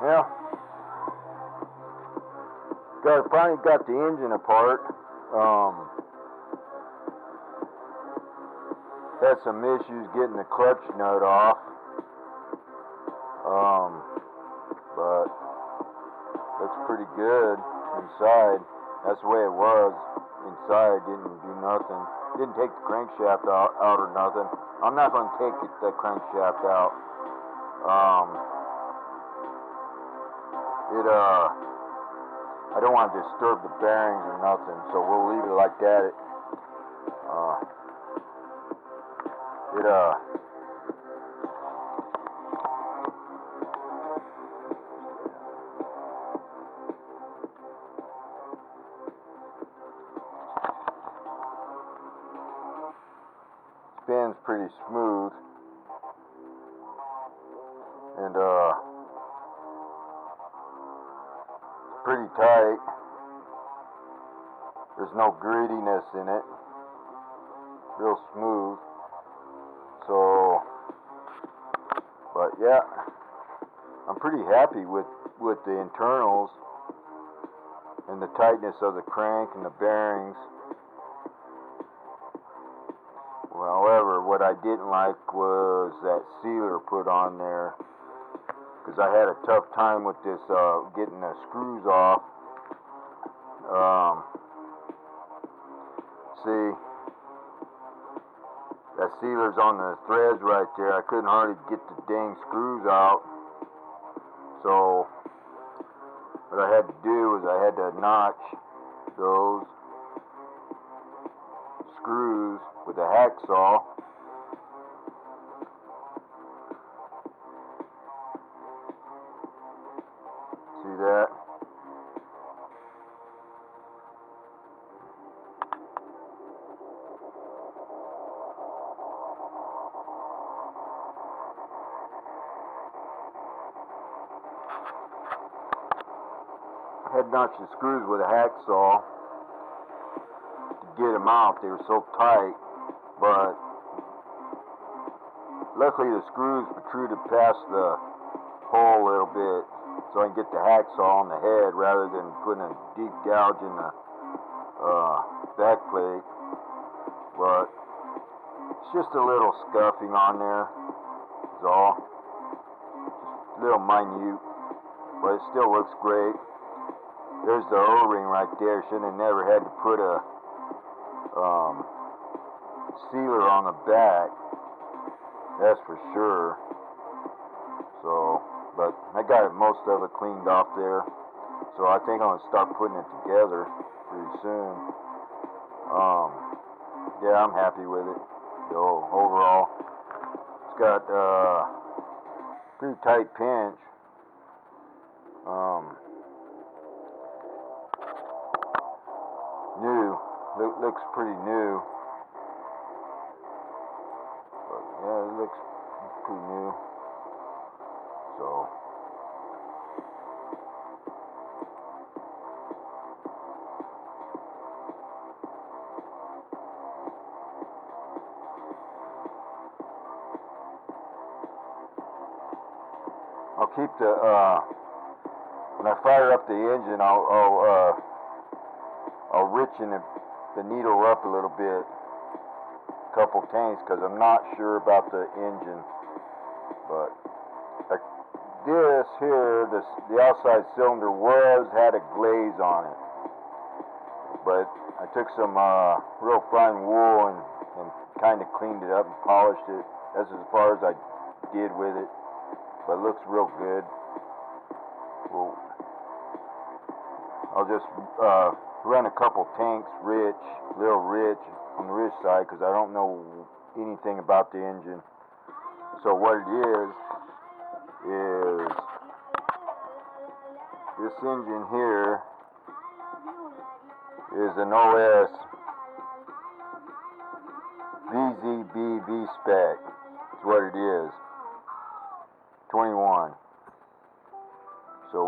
Well, finally got the engine apart. Had some issues getting the clutch nut off. But looks pretty good inside. That's the way it was inside. Didn't do nothing. Didn't take the crankshaft out or nothing. I'm not going to take the crankshaft out. I don't want to disturb the bearings or nothing, so we'll leave it like that. Spins pretty smooth, and pretty tight. There's no grittiness in it. Real smooth. So, but yeah, I'm pretty happy with the internals and the tightness of the crank and the bearings. Well, however, what I didn't like was that sealer put on there, because I had a tough time with this, getting the screws off. See, that sealer's on the threads right there. I couldn't hardly get the dang screws out. So, what I had to do was I had to notch those screws with a hacksaw. See that? I had notched the screws with a hacksaw to get them out. They were so tight, but luckily the screws protruded past the hole a little bit, so I can get the hacksaw on the head rather than putting a deep gouge in the back plate. But it's just a little scuffing on there, is all. Just a little minute, but it still looks great. There's the O-ring right there. Should have never had to put a sealer on the back, that's for sure. So, but I got most of it cleaned off there, so I think I'm gonna start putting it together pretty soon. Yeah, I'm happy with it. So overall, it's got pretty tight pinch. New. Looks pretty new. But yeah, it looks pretty new. So I'll keep the when I fire up the engine, I'll richen the needle up a little bit, a couple tanks, because I'm not sure about the engine. But this here, the outside cylinder had a glaze on it, but I took some real fine wool and kind of cleaned it up and polished it. That's as far as I did with it, but it looks real good. Well, I'll just run a couple tanks little rich on the rich side, because I don't know anything about the engine. So what it is this engine here is an OS VZB V-Spec. That's what it is. 21. So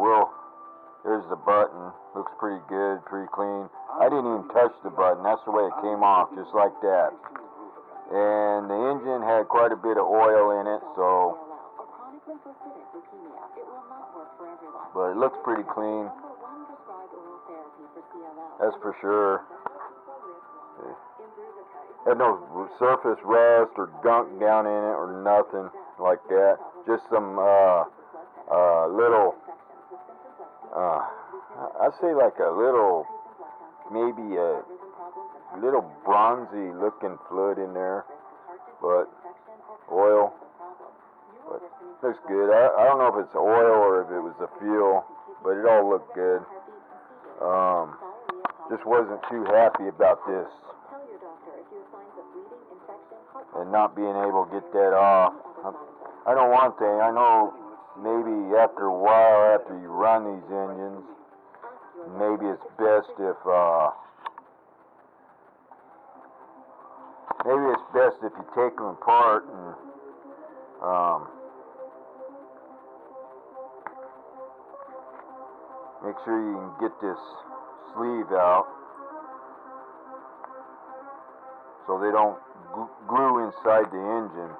there's the button. Looks pretty good, pretty clean. I didn't even touch the button. That's the way it came off, just like that. And the engine had quite a bit of oil in it, so lymphocytic leukemia. It will not work for everyone. But it looks pretty clean. Number 1 prescribed oral therapy for CLL. That's for sure. Yeah. Had no surface rust or gunk down in it or nothing like that. Just some little, I say like a little, maybe a little bronzy looking fluid in there, but oil. But looks good. I don't know if it's oil or if it was the fuel, but it all looked good. Just wasn't too happy about this and not being able to get that off. I know one thing. I know maybe after a while, after you run these engines, maybe it's best if you take them apart and make sure you can get this sleeve out so they don't glue inside the engine.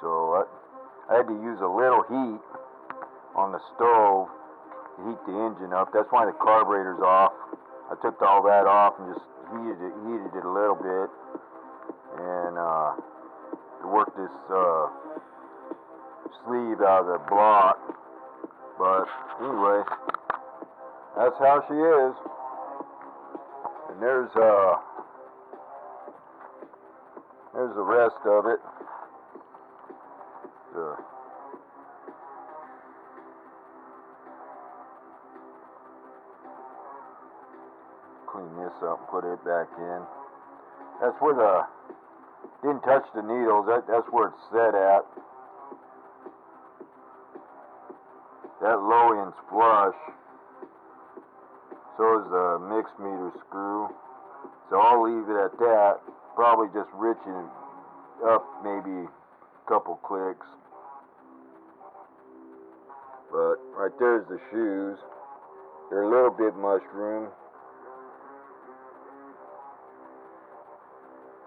So I had to use a little heat on the stove to heat the engine up. That's why the carburetor's off. I took all that off and just heated it a little bit, and to work this sleeve out of the block. But anyway, that's how she is. And there's the rest of it. Clean this up and put it back in. That's where didn't touch the needles. That's where it's set at. That low end's flush. So is the mix meter screw. So I'll leave it at that. Probably just richen it up maybe a couple clicks. But right there's the shoes. They're a little bit mushroom.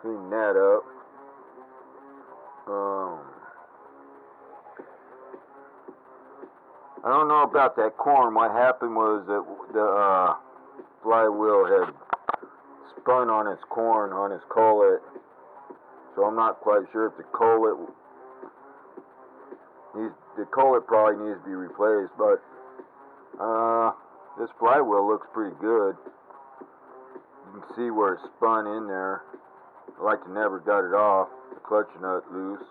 Clean that up. I don't know about that corn. What happened was that the flywheel had spun on its corn, on its collet. So I'm not quite sure if the collet probably needs to be replaced. But this flywheel looks pretty good. You can see where it spun in there. I like to never got it off. The clutch nut loose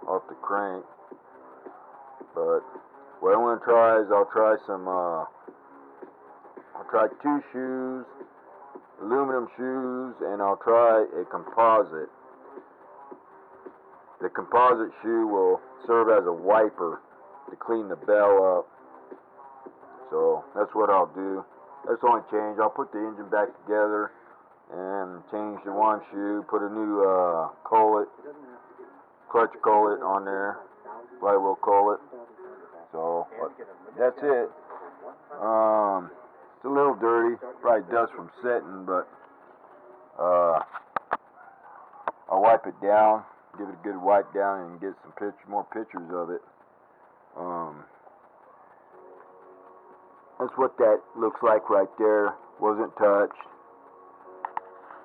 off the crank. But what I'm going to try is I'll try 2 shoes, aluminum shoes, and I'll try a composite. The composite shoe will serve as a wiper to clean the bell up. So that's what I'll do. That's the only change. I'll put the engine back together and change the one shoe, put a new clutch collet on there, flywheel collet. So that's it. It's a little dirty, probably dust from setting, but I'll wipe it down, give it a good wipe down, and get some more pictures of it. That's what that looks like right there. Wasn't touched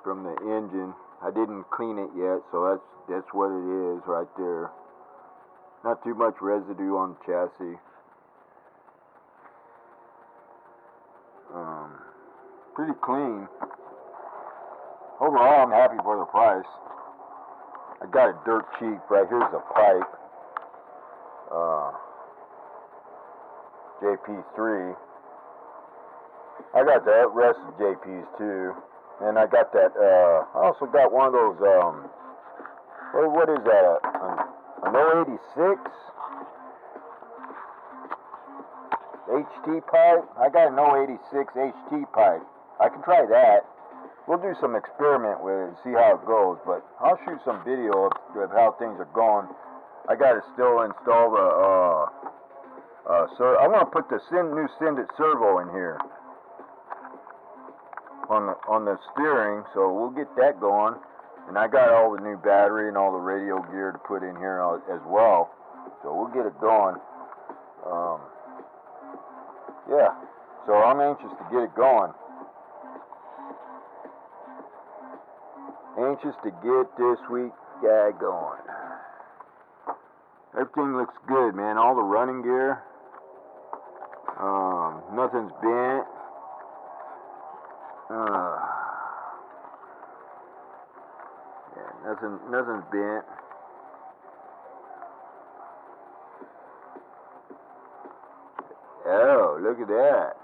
from the engine. I didn't clean it yet, so that's what it is right there. Not too much residue on the chassis. Pretty clean. Overall, I'm happy for the price. I got it dirt cheap. Right here's a pipe. JP3. I got the rest of JPs too. And I got that, I also got one of those, what is that, an 086 HT pipe? I got an 086 HT pipe. I can try that. We'll do some experiment with it and see how it goes, but I'll shoot some video of how things are going. I got to still install the, I'm going to put the new Send-It servo in here. On the steering, so we'll get that going. And I got all the new battery and all the radio gear to put in here as well. So we'll get it going. Yeah, so I'm anxious to get it going. Anxious to get this week guy going. Everything looks good, man. All the running gear. Nothing's bent. Yeah, nothing's bent. Oh, look at that.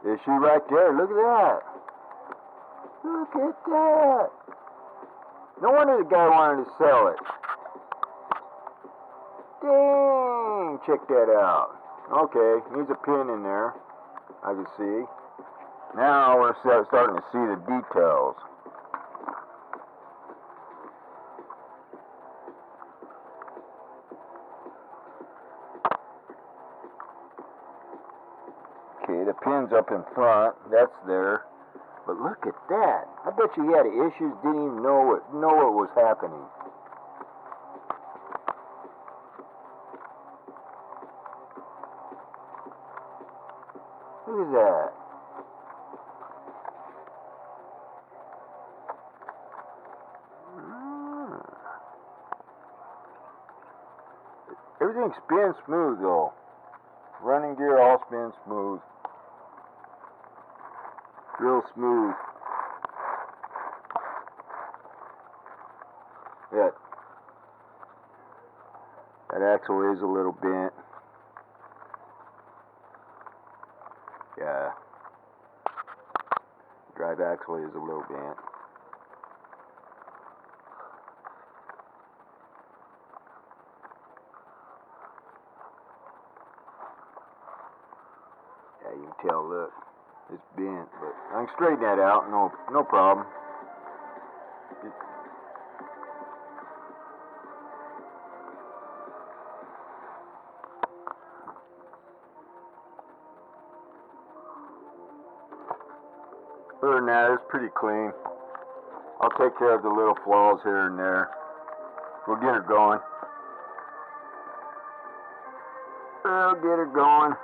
Issue right there. Look at that. Look at that. No wonder the guy wanted to sell it. Dang, check that out. Okay, needs a pin in there. I can see. Now we're starting to see the details. Okay, the pin's up in front. That's there. But look at that. I bet you he had issues, didn't even know what was happening. Look at that. Everything spins smooth though. Running gear all spins smooth. Real smooth. That axle is a little bent. Yeah. Drive axle is a little bent. Yeah, you can tell, look. It's bent, but I can straighten that out, no problem. Other than that, it's pretty clean. I'll take care of the little flaws here and there. We'll get her going. We'll get her going.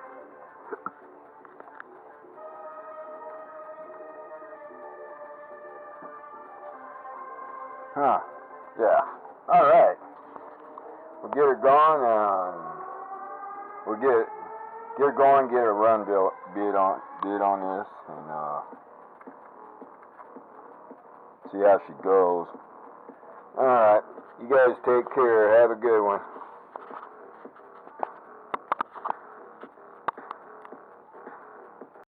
Huh. Yeah. Alright. We'll get her going and we'll get her going, get her run bid on this, and see how she goes. Alright. You guys take care. Have a good one.